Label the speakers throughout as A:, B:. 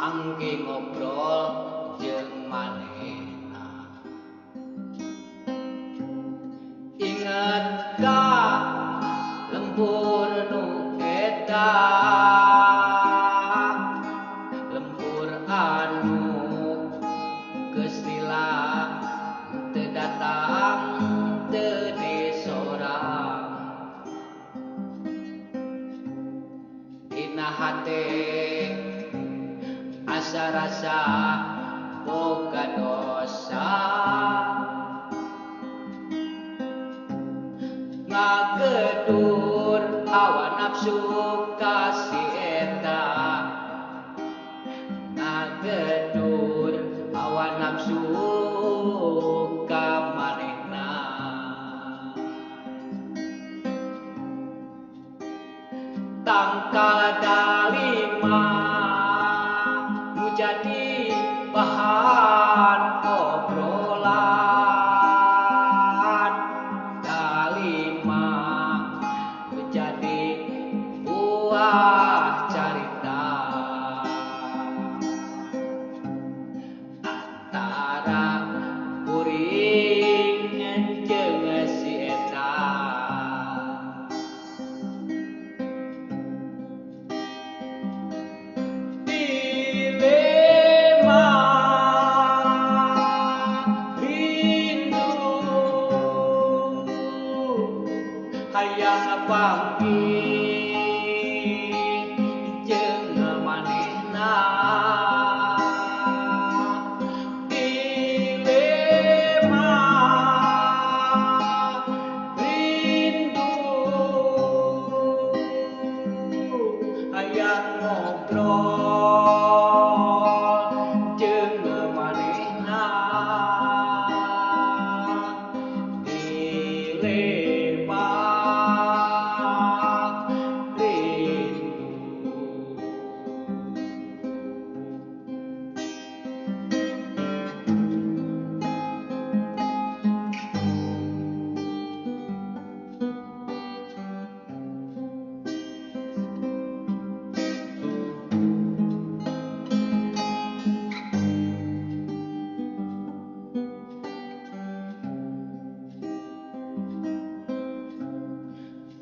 A: mangke ngobrol jeung manehna. Inget ka lembur nu eta, lembur anu geus lila teu datang teu disorang. Dina hate asa rasa boga dosa, ngagedur hawa nafsu ka si eta, ngagedur hawa nafsu ka manehna. Tangkal dalima nu jadi bahan obrolan, dalima nu jadi buah carita antara kuring jeung si eta. Hayang panggih jeung manehna, dilema rindu hayang ngobrol jeung manehna, dilema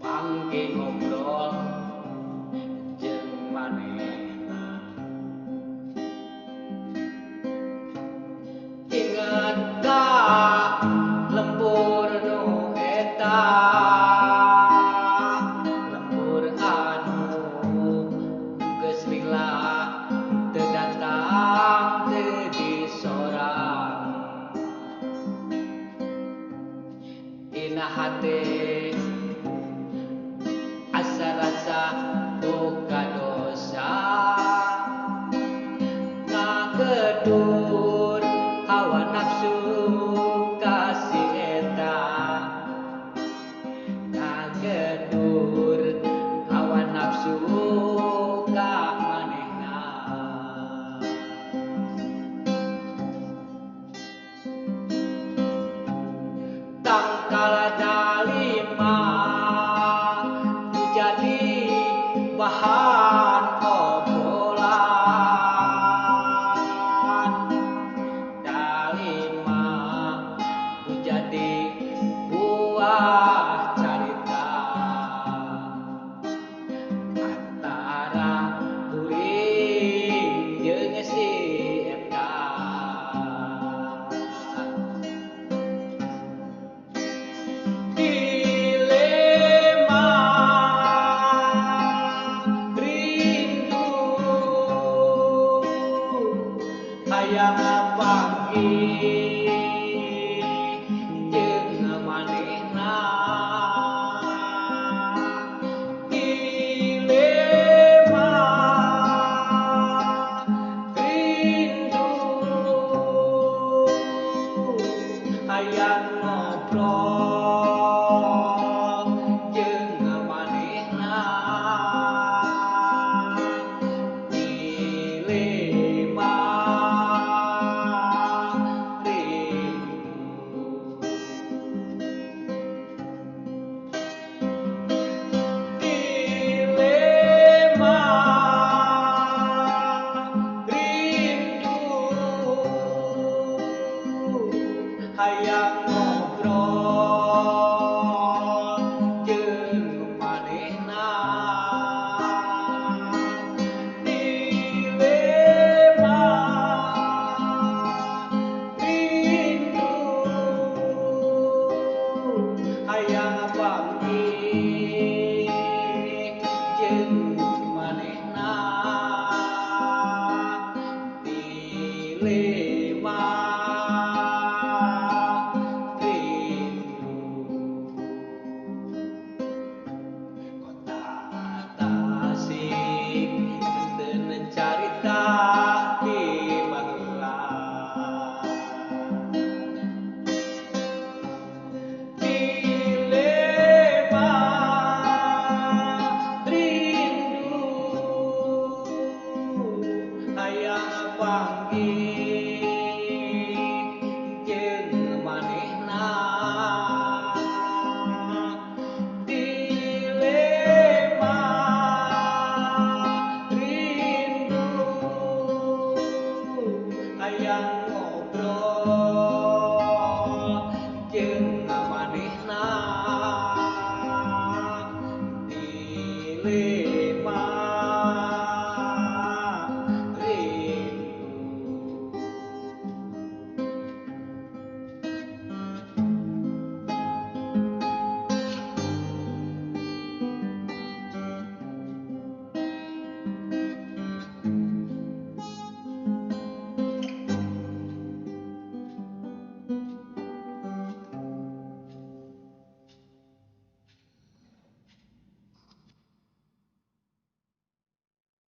A: mangke ngobrol jeung manehna. Inget ka lembur nu eta, lembur anu geus lila teu datang teu disorang. Dina hate asa rasa boga dosa, ngagedur hawa nafsu ka si eta, ngagedur hawa nafsu ka manehna. Tangkal